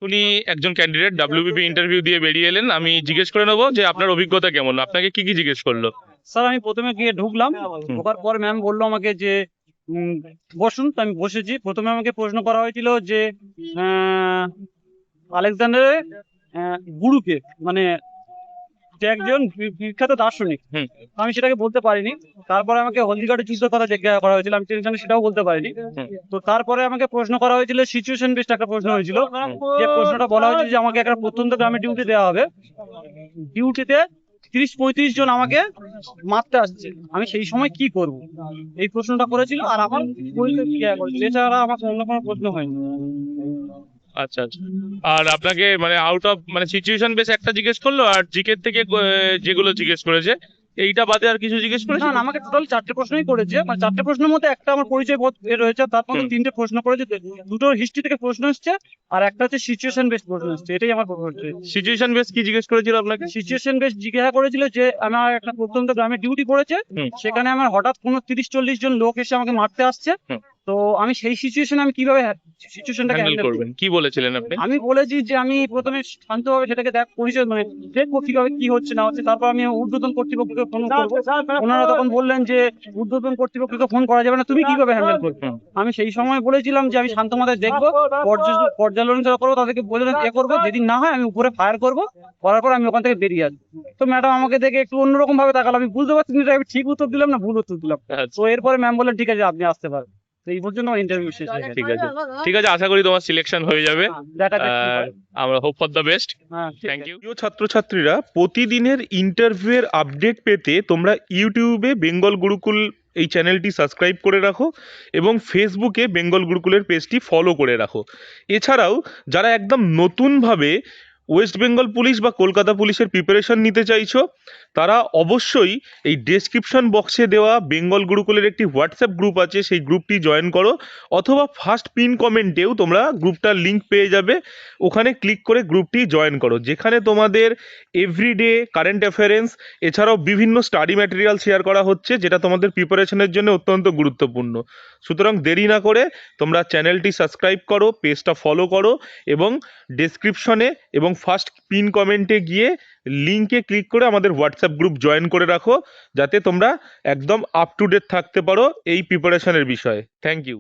উনি একজন candidate WBP interview দিয়ে বেরিয়ে এলেন। আমি জিজ্ঞেস করে নেবো যে আপনার অভিজ্ঞতা কেমন, আপনাকে কি কি জিজ্ঞেস করলো। স্যার আমি প্রথমে গিয়ে ঢুকলাম, হুম। ঢোকার পর ম্যাম বললো আমাকে যে উম, বসুন। তো আমি বসেছি। প্রথমে আমাকে প্রশ্ন করা হয়েছিল যে আলেকজান্ডারের গুরুকে, মানে যে একজন বিখ্যাত দার্শনিক। হুম। আমি সেটাকে বলতে পারিনি। তারপরে আমাকে হলদিঘাটের যুদ্ধের কথা জিজ্ঞাসা করা হয়েছিল, আমি সেটাও বলতে পারিনি। হুম। তো তারপরে আমাকে প্রশ্ন করা হয়েছিল সিচুয়েশন বেসড একটা প্রশ্ন হয়েছিল, যে প্রশ্নটা বলা হয়েছিল যে আমাকে একটা প্রত্যন্ত গ্রামে ডিউটি দেওয়া হবে। ডিউটিতে 30-35 জন আমাকে মারতে আসছে, আমি সেই সময় কি করব, এই প্রশ্নটা করেছিল। আর আমার এছাড়া আমাকে অন্য কোনো প্রশ্ন হয়নি। আচ্ছা আচ্ছা। আর আপনাকে মানে আউট অফ মানে সিচুয়েশন বেস একটা জিজ্ঞেস করলো, আর জিকে থেকে যেগুলো জিজ্ঞেস করেছে এইটা বাদে আর কিছু জিজ্ঞেস না করেছে? না, আমাকে টোটাল 4টে প্রশ্নই করেছে। মানে 4টে প্রশ্নের মধ্যে একটা আমার পরিচয় রয়েছে, তার মধ্যে 3টে প্রশ্ন করেছে। দুটো হিস্ট্রি থেকে প্রশ্ন এসছে, আর একটা হচ্ছে সিচুয়েশন বেসড প্রশ্ন এসছে। এটাই আমার প্রশ্ন হচ্ছে। সিচুয়েশন বেস কি জিজ্ঞেস করেছিল আপনাকে? সিচুয়েশন বেস জিজ্ঞাসা করেছিল যে আমার একটা প্রত্যন্ত গ্রামে ডিউটি পড়েছে, হুম। সেখানে আমার হঠাৎ কোনো 30-40 জন লোক এসে আমাকে মারতে আসছে। হুম। তো আমি সেই সিচুয়েশনে আমি কিভাবে সিচুয়েশনটাকে হ্যান্ডেল হ্যান্ডেল করব। করবেন কি বলেছিলেন আপনি? আমি বলেছি যে আমি প্রথমে শান্তভাবে সেটাকে পরিচয় মানে দেখবো কিভাবে কি হচ্ছে না হচ্ছে, তারপর আমি ঊর্ধ্বতন কর্তৃপক্ষকে ফোন করবো। ওনারা তখন বললেন যে ঊর্ধ্বতন কর্তৃপক্ষকে ফোন করা যাবে না, তুমি কিভাবে হ্যান্ডেল করবে। হুম। আমি সেই সময় বলেছিলাম যে আমি শান্ত মাথায় দেখবো, পর্যালোচনা করবো, তাদেরকে বলে করবো, যেদিন না হয় আমি উপরে ফায়ার করবো, করার পর আমি ওখান থেকে বেরিয়ে আসবো। তো ম্যাডাম আমাকে দেখে একটু অন্যরকম ভাবে তাকালো, আমি বুঝতে পারছি না আমি ঠিক উত্তর দিলাম না ভুল উত্তর দিলাম। আচ্ছা, তো এরপরে ম্যাম বললেন ঠিক আছে আপনি আসতে পারেন। তো এই পর্যন্ত আমার ইন্টারভিউ শেষ হয়ে গেছে। ঠিক আছে। ঠিক আছে, আশা করি তোমার সিলেকশন হয়ে যাবে। দেখা যাক কি আর হয়। আমরা হোপ ফর দ্য বেস্ট। হ্যাঁ, ঠিক থ্যাংক আছে। ইউ। প্রিয় ছাত্রছাত্রীরা, প্রতিদিনের ইন্টারভিউয়ের আপডেট পেতে তোমরা ইউটিউবে বেঙ্গল গুরুকুল এই চ্যানেলটি সাবস্ক্রাইব করে রাখো এবং ফেসবুকে বেঙ্গল গুরুকুলের পেজটি ফলো করে রাখো। এছাড়াও যারা একদম নতুনভাবে ওয়েস্ট বেঙ্গল পুলিশ বা কলকাতা পুলিশের প্রিপারেশন নিতে চাইছো, তারা অবশ্যই এই ডেসক্রিপশন বক্সে দেওয়া বেঙ্গল গুরুকুলের একটি হোয়াটসঅ্যাপ গ্রুপ আছে, সেই গ্রুপটি জয়েন করো, অথবা ফার্স্ট পিন কমেন্টেও তোমরা গ্রুপটার লিঙ্ক পেয়ে যাবে। ওখানে ক্লিক করে গ্রুপটি জয়েন করো, যেখানে তোমাদের এভরিডে কারেন্ট অ্যাফেয়ারেন্স এছাড়াও বিভিন্ন স্টাডি ম্যাটেরিয়াল শেয়ার করা হচ্ছে, যেটা তোমাদের প্রিপারেশনের জন্য অত্যন্ত গুরুত্বপূর্ণ। সুতরাং দেরি না করে তোমরা চ্যানেলটি সাবস্ক্রাইব করো, পেজটা ফলো করো এবং ডেসক্রিপশনে এবং ফার্স্ট পিন কমেন্টে গিয়ে লিঙ্কে ক্লিক করে আমাদের হোয়াটসঅ্যাপ গ্রুপ জয়েন করে রাখো, যাতে তোমরা একদম আপ টু ডেট থাকতে পারো এই প্রিপারেশনের বিষয়ে। Thank you.